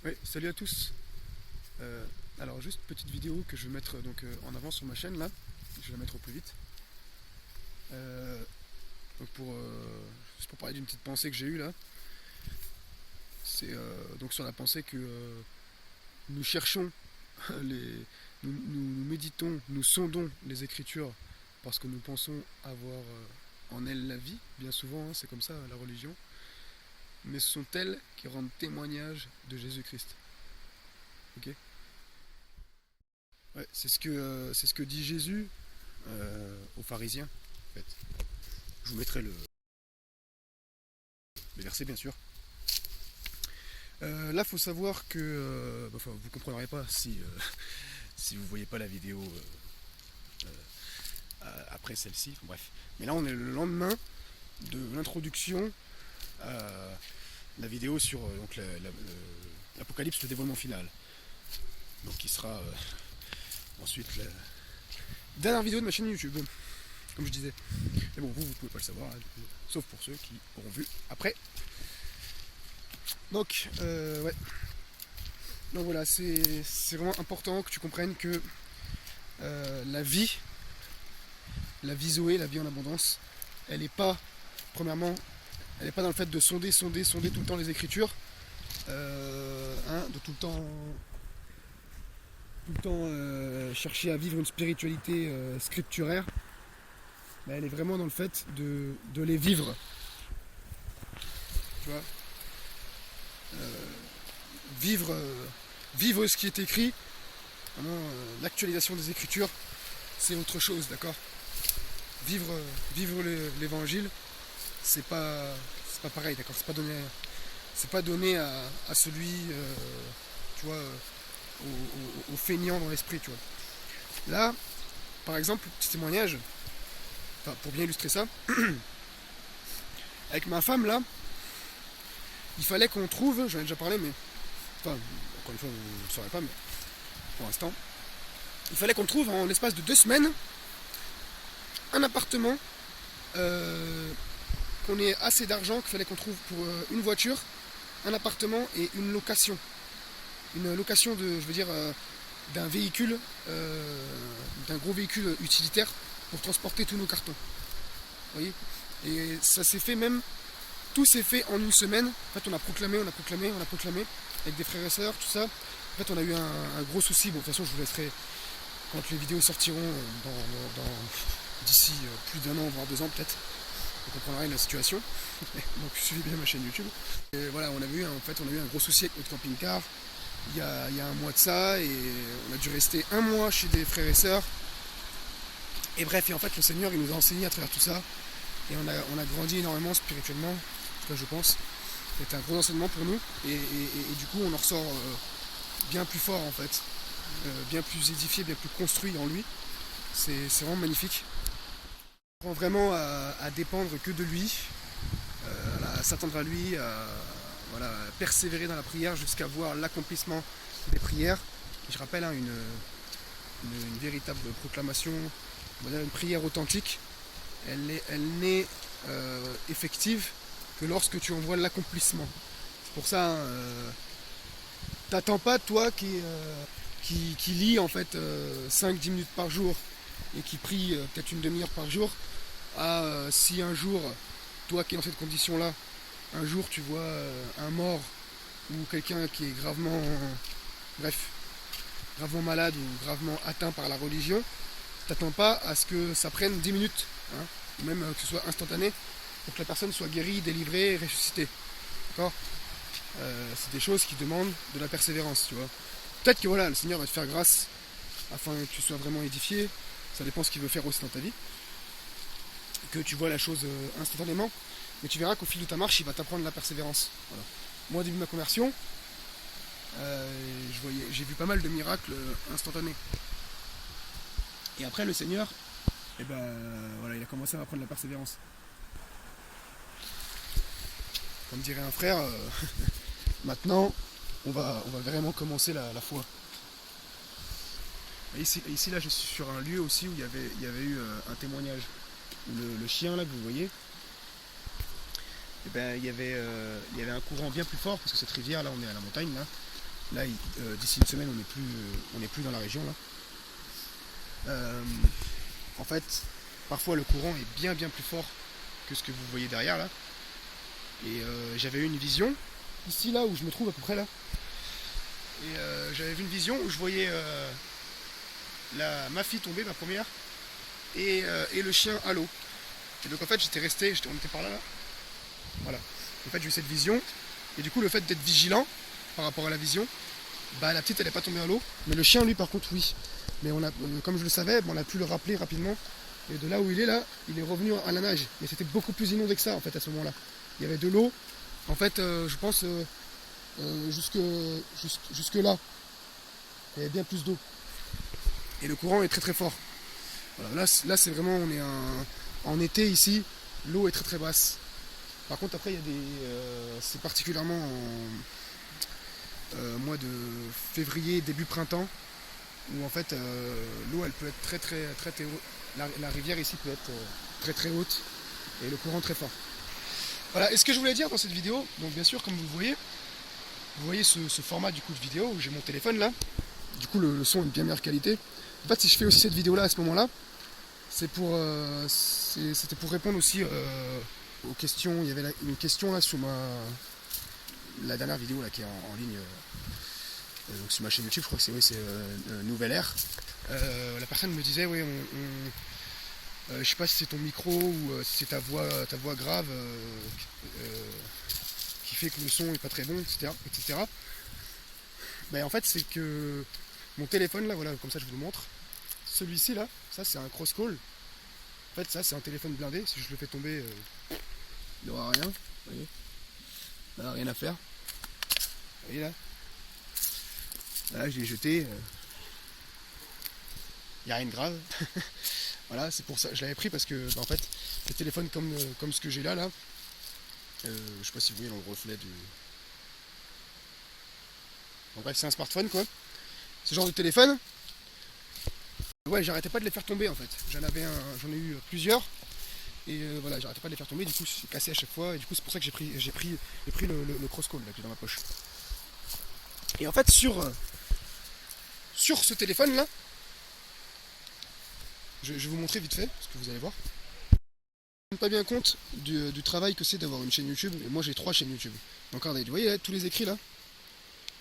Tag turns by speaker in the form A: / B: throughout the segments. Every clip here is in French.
A: Ouais, salut à tous. Alors juste petite vidéo que je vais mettre en avant sur ma chaîne là. Je vais la mettre au plus vite. Euh, juste pour parler d'une petite pensée que j'ai eue là. C'est donc sur la pensée que nous cherchons nous méditons, nous sondons les Écritures parce que nous pensons avoir en elles la vie. Bien souvent, hein, c'est comme ça la religion. Mais ce sont elles qui rendent témoignage de Jésus-Christ. Ok. Ouais, c'est ce que dit Jésus aux pharisiens, en fait. Je vous mettrai le verset, bien sûr. Là, il faut savoir que... enfin, vous ne comprendrez pas si vous ne voyez pas la vidéo après celle-ci. Bref. Mais là, on est le lendemain de l'introduction à la vidéo sur l'Apocalypse, le dévoilement final. Donc, qui sera ensuite la dernière vidéo de ma chaîne YouTube, comme je disais. Mais bon, vous pouvez pas le savoir, hein, sauf pour ceux qui auront vu après. Donc, ouais. Donc voilà, c'est vraiment important que tu comprennes que la vie Zoé, la vie en abondance, elle n'est pas, premièrement, elle n'est pas dans le fait de sonder tout le temps les Écritures, de tout le temps chercher à vivre une spiritualité scripturaire, mais elle est vraiment dans le fait de les vivre. Tu vois, vivre ce qui est écrit, l'actualisation des Écritures, c'est autre chose, d'accord. Vivre l'évangile, c'est pas pareil, d'accord. C'est pas donné à celui, tu vois, au feignant dans l'esprit, tu vois. Là, par exemple, petit témoignage, enfin, pour bien illustrer ça, avec ma femme là, il fallait qu'on trouve, j'en ai déjà parlé, mais enfin, encore une fois, vous ne le saurez pas, mais pour l'instant, il fallait qu'on trouve en l'espace de 2 semaines un appartement, qu'on ait assez d'argent, qu'il fallait qu'on trouve pour une voiture, un appartement et une location. Une location je veux dire, d'un véhicule, d'un gros véhicule utilitaire pour transporter tous nos cartons. Vous voyez. Et ça s'est fait même, tout s'est fait en une semaine. En fait, on a proclamé, avec des frères et sœurs, tout ça. En fait, on a eu un gros souci. Bon, de toute façon, je vous laisserai, quand les vidéos sortiront d'ici plus d'1 an, voire 2 ans peut-être, vous comprendrez la situation. Donc suivez bien ma chaîne YouTube. Et voilà, on a eu un gros souci avec notre camping-car il y a un mois de ça, et on a dû rester 1 mois chez des frères et sœurs. Et bref, et en fait le Seigneur il nous a enseigné à travers tout ça, et on a grandi énormément spirituellement, en tout cas je pense. C'était un gros enseignement pour nous, et du coup on en ressort bien plus fort en fait, bien plus édifié, bien plus construit en lui. C'est vraiment magnifique. On apprend vraiment à dépendre que de lui, à s'attendre à lui, à persévérer dans la prière jusqu'à voir l'accomplissement des prières. Et je rappelle, hein, une véritable proclamation, une prière authentique, elle n'est effective que lorsque tu en vois l'accomplissement. C'est pour ça, t'attends pas toi qui lit en fait 5-10 minutes par jour et qui prie peut-être une demi-heure par jour, si un jour, toi qui es dans cette condition-là, un jour tu vois un mort ou quelqu'un qui est gravement malade ou gravement atteint par la religion, t'attends pas à ce que ça prenne 10 minutes, hein, ou même que ce soit instantané, pour que la personne soit guérie, délivrée, ressuscitée. D'accord. C'est des choses qui demandent de la persévérance, tu vois. Peut-être que voilà, le Seigneur va te faire grâce afin que tu sois vraiment édifié, ça dépend ce qu'il veut faire aussi dans ta vie, que tu vois la chose instantanément, mais tu verras qu'au fil de ta marche, il va t'apprendre la persévérance. Voilà. Moi, au début de ma conversion, j'ai vu pas mal de miracles instantanés. Et après, le Seigneur, voilà, il a commencé à m'apprendre la persévérance. Comme dirait un frère, maintenant, on va vraiment commencer la foi. Et ici, là, je suis sur un lieu aussi où il y avait eu un témoignage. Le chien là que vous voyez, il y avait un courant bien plus fort, parce que cette rivière là, on est à la montagne là, Là, d'ici une semaine, on n'est plus dans la région là. En fait, parfois le courant est bien plus fort que ce que vous voyez derrière là. Et j'avais eu une vision ici là où je me trouve à peu près là. Et j'avais vu une vision où je voyais ma fille tomber, ma première, et le chien à l'eau. Et donc en fait on était par là, là. Voilà. En fait j'ai eu cette vision. Et du coup le fait d'être vigilant par rapport à la vision, bah la petite elle n'est pas tombée à l'eau. Mais le chien lui par contre oui. Mais comme je le savais, on a pu le rappeler rapidement. Et de là où il est là, il est revenu à la nage. Mais c'était beaucoup plus inondé que ça en fait à ce moment-là. Il y avait de l'eau. En fait je pense jusque là. Il y avait bien plus d'eau. Et le courant est très fort. Voilà, là c'est vraiment, on est en été ici, l'eau est très basse. Par contre après il y a c'est particulièrement en mois de février, début printemps, où en fait l'eau elle peut être très haute. La rivière ici peut être très haute et le courant très fort. Voilà, et ce que je voulais dire dans cette vidéo, donc bien sûr comme vous voyez ce format du coup de vidéo où j'ai mon téléphone là, du coup le son est de bien meilleure qualité. En fait si je fais aussi cette vidéo là à ce moment là, c'était pour répondre aussi aux questions. Il y avait une question là sur la dernière vidéo là qui est en ligne donc sur ma chaîne YouTube, je crois que c'est Nouvelle Ère. La personne me disait oui je sais pas si c'est ton micro ou si c'est ta voix grave qui fait que le son est pas très bon, etc. Mais en fait c'est que mon téléphone là, voilà, comme ça je vous le montre. Celui-ci là, ça c'est un cross-call. En fait ça c'est un téléphone blindé, si je le fais tomber, il n'y aura rien, vous voyez. Là, rien à faire. Vous voyez là. Là je l'ai jeté. Il n'y a rien de grave. Voilà, c'est pour ça. Je l'avais pris parce que en fait, les téléphones comme ce que j'ai là, je sais pas si vous voyez dans le reflet du. En bref, c'est un smartphone quoi. Ce genre de téléphone. Ouais, j'arrêtais pas de les faire tomber en fait. J'en ai eu plusieurs. Et voilà, j'arrêtais pas de les faire tomber, du coup c'est cassé à chaque fois, et du coup c'est pour ça que j'ai pris le cross-call là qui est dans ma poche. Et en fait sur ce téléphone là, je vais vous montrer vite fait, ce que vous allez voir. Je ne me rends pas bien compte du travail que c'est d'avoir une chaîne YouTube, et moi j'ai 3 chaînes YouTube. Donc regardez, vous voyez là, tous les écrits là,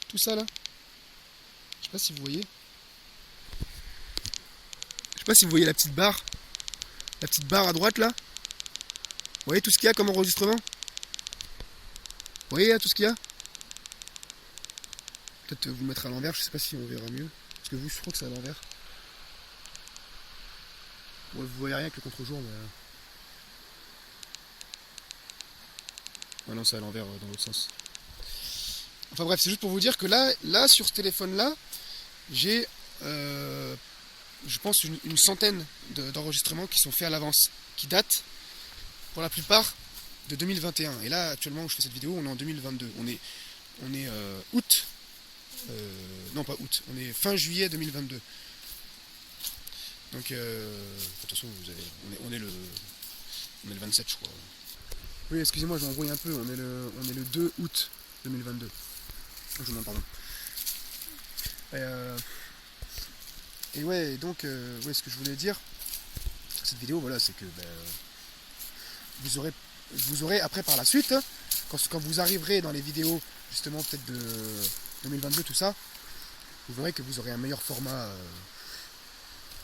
A: tout ça là, je sais pas si vous voyez. Je sais pas si vous voyez la petite barre à droite là. Vous voyez tout ce qu'il y a comme enregistrement? Vous voyez là tout ce qu'il y a? Peut-être vous le mettre à l'envers, je sais pas si on verra mieux. Parce que vous, je crois que c'est à l'envers. Ouais, vous voyez rien avec le contre-jour, mais. Ah non, c'est à l'envers dans l'autre sens. Enfin bref, c'est juste pour vous dire que là sur ce téléphone-là, j'ai, je pense, une centaine d'enregistrements qui sont faits à l'avance, qui datent, pour la plupart, de 2021. Et là, actuellement, où je fais cette vidéo, on est en 2022. On est août. Non, pas août. On est fin juillet 2022. Donc, attention, on est le 27, je crois. Oui, excusez-moi, je m'embrouille un peu. On est le 2 août 2022. Je vous demande pardon. Et ouais, donc, ouais, ce que je voulais dire sur cette vidéo, voilà, c'est que vous aurez après par la suite, quand vous arriverez dans les vidéos, justement, peut-être de 2022, tout ça, vous verrez que vous aurez un meilleur format.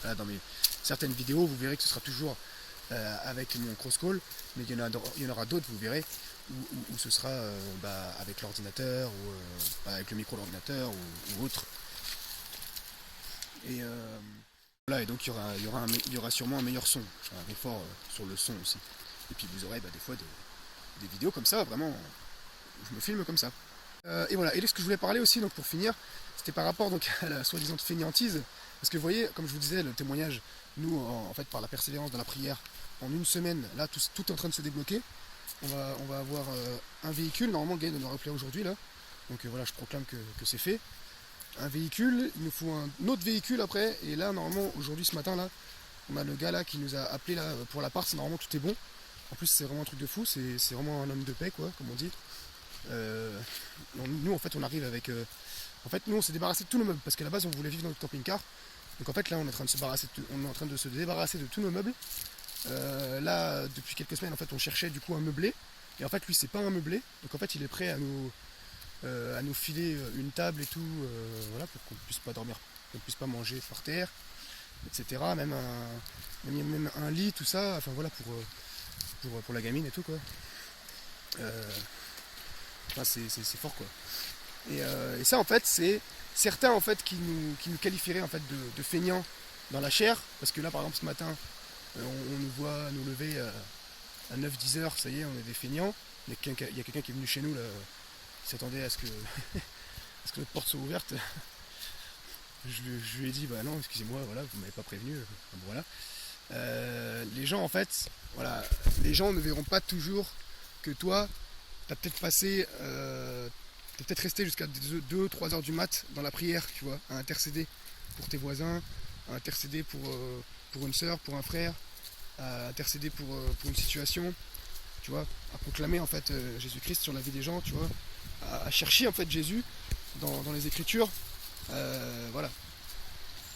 A: Voilà, dans certaines vidéos, vous verrez que ce sera toujours avec mon cross-call, mais il y en aura d'autres, vous verrez, où ce sera avec l'ordinateur, ou avec le micro de l'ordinateur, ou autre. Et voilà, et donc il y aura sûrement un meilleur son. Je ferai un effort sur le son aussi. Et puis vous aurez des fois des vidéos comme ça, vraiment, où je me filme comme ça. Et voilà, et ce que je voulais parler aussi, donc pour finir, c'était par rapport donc, à la soi-disant fainéantise. Parce que vous voyez, comme je vous disais, le témoignage, nous, en fait, par la persévérance dans la prière, en une semaine, là, tout est en train de se débloquer. On va avoir un véhicule, normalement, le gars doit nous rappeler aujourd'hui, là. Donc voilà, je proclame que c'est fait. Un véhicule, il nous faut un autre véhicule après, et là, normalement, aujourd'hui, ce matin, là, on a le gars là qui nous a appelé là pour l'appart, normalement tout est bon. En plus, c'est vraiment un truc de fou, c'est vraiment un homme de paix, quoi, comme on dit. Nous, en fait, on arrive avec En fait, nous, on s'est débarrassé de tous nos meubles, parce qu'à la base, on voulait vivre dans le camping-car. Donc en fait, là, on est en train de se débarrasser de tous nos meubles. Là, depuis quelques semaines, en fait, on cherchait du coup un meublé. Et en fait, lui, c'est pas un meublé. Donc en fait, il est prêt à nous filer une table et tout, voilà, pour qu'on puisse pas dormir, qu'on puisse pas manger par terre, etc. Même un lit, tout ça. Enfin voilà, pour la gamine et tout quoi. Enfin, c'est fort quoi. Et ça en fait c'est certains en fait qui nous qualifieraient en fait de feignants dans la chair, parce que là par exemple ce matin on nous voit nous lever à 9-10 heures, ça y est on est des feignants. Il y a quelqu'un qui est venu chez nous là, qui s'attendait à ce que à ce que notre porte soit ouverte. Je lui ai dit bah non excusez-moi, voilà, vous m'avez pas prévenu. Bon, voilà. Les gens en fait, voilà, les gens ne verront pas toujours que toi t'as peut-être passé t'es peut-être resté jusqu'à 2-3 heures du mat dans la prière, tu vois, à intercéder pour tes voisins, à intercéder pour une soeur, pour un frère, à intercéder pour une situation, tu vois, à proclamer en fait Jésus-Christ sur la vie des gens, tu vois, à chercher en fait Jésus dans les Écritures, voilà,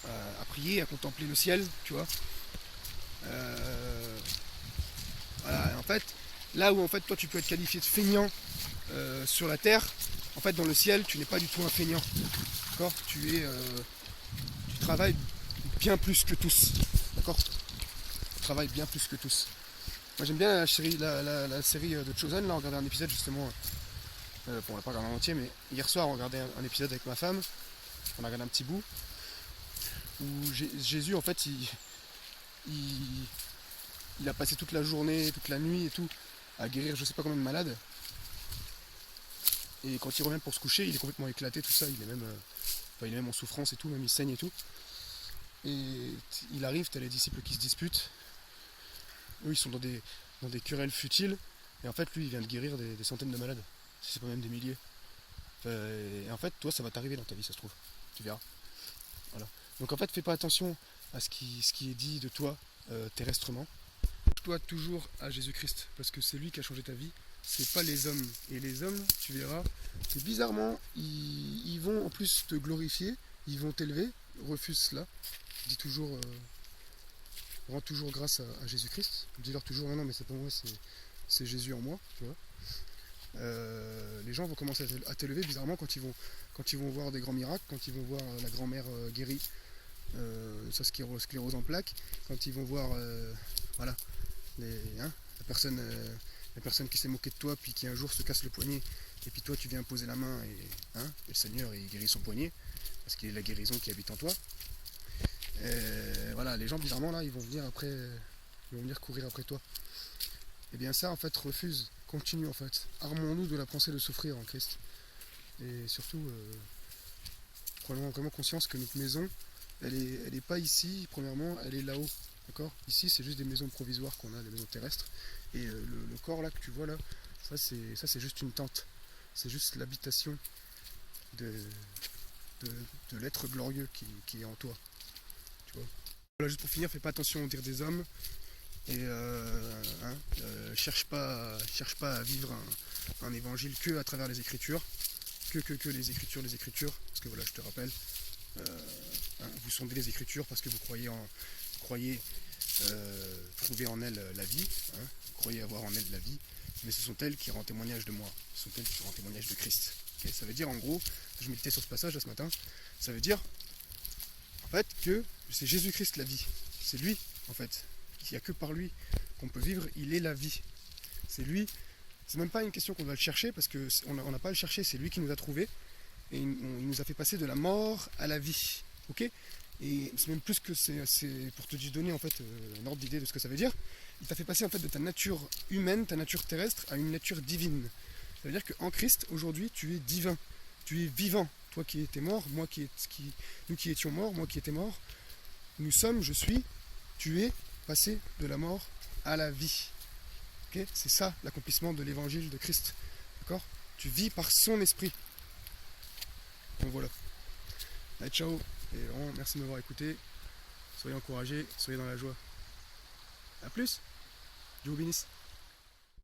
A: à prier, à contempler le ciel, tu vois. Voilà, en fait, là où en fait toi tu peux être qualifié de feignant sur la terre, en fait dans le ciel tu n'es pas du tout un feignant, d'accord, tu travailles bien plus que tous, d'accord, tu travailles bien plus que tous. Moi j'aime bien la série de Chosen, là on regardait un épisode justement, bon on l'a pas regardé en entier, mais hier soir on regardait un épisode avec ma femme, on a regardé un petit bout, où Jésus en fait il a passé toute la journée, toute la nuit et tout, à guérir je sais pas combien de malades. Et quand il revient pour se coucher, il est complètement éclaté, tout ça, il est même en souffrance et tout, même il saigne et tout. Et il arrive, t'as les disciples qui se disputent. Eux, ils sont dans des querelles futiles. Et en fait, lui, il vient de guérir des centaines de malades. Si c'est pas même des milliers. Et en fait, toi, ça va t'arriver dans ta vie, ça se trouve. Tu verras. Voilà. Donc en fait, fais pas attention à ce qui est dit de toi terrestrement. Toi toujours à Jésus-Christ, parce que c'est lui qui a changé ta vie, c'est pas les hommes. Et les hommes, tu verras, que bizarrement, ils vont en plus te glorifier, ils vont t'élever, refuse cela, dis toujours, rends toujours grâce à Jésus-Christ, dis-leur toujours, non, mais c'est pas moi, c'est Jésus en moi, tu vois. Les gens vont commencer à t'élever bizarrement quand ils vont voir des grands miracles, quand ils vont voir la grand-mère guérie, sa sclérose en plaques, quand ils vont voir, voilà, la personne qui s'est moquée de toi puis qui un jour se casse le poignet et puis toi tu viens poser la main et le Seigneur il guérit son poignet parce qu'il est la guérison qui habite en toi. Voilà, les gens bizarrement là ils vont venir courir après toi. Et bien ça en fait refuse, continue en fait. Armons-nous de la pensée de souffrir en Christ. Et surtout prenons vraiment conscience que notre maison elle est pas ici premièrement, elle est là-haut. D'accord ? Ici, c'est juste des maisons provisoires qu'on a, des maisons terrestres. Et le corps là que tu vois là, ça c'est juste une tente. C'est juste l'habitation de l'être glorieux qui est en toi. Tu vois ? Voilà, juste pour finir, fais pas attention au dire des hommes. Et cherche pas à vivre un évangile que à travers les Écritures. Que les Écritures. Parce que voilà, je te rappelle, vous sondez les Écritures parce que vous croyez trouver en elles la vie, vous croyez avoir en elles la vie, mais ce sont elles qui rendent témoignage de moi, ce sont elles qui rendent témoignage de Christ. Okay, ça veut dire en gros, je méditais sur ce passage là, ce matin, ça veut dire en fait que c'est Jésus-Christ la vie, c'est lui en fait, il n'y a que par lui qu'on peut vivre, il est la vie, c'est lui, c'est même pas une question qu'on doit le chercher parce qu'on n'a pas à le chercher, c'est lui qui nous a trouvés et il nous a fait passer de la mort à la vie, ok ? Et c'est même plus que c'est pour te donner en fait un ordre d'idée de ce que ça veut dire. Il t'a fait passer en fait de ta nature humaine, ta nature terrestre, à une nature divine. Ça veut dire qu'en Christ, aujourd'hui, tu es divin, tu es vivant. Toi qui étais mort, nous qui étions morts, moi qui étais mort, je suis, tu es passé de la mort à la vie. Okay ? C'est ça l'accomplissement de l'évangile de Christ. D'accord ? Tu vis par son esprit. Donc voilà. Allez, ciao. Et vraiment, merci de m'avoir écouté. Soyez encouragés, soyez dans la joie. A plus. Dieu vous bénisse.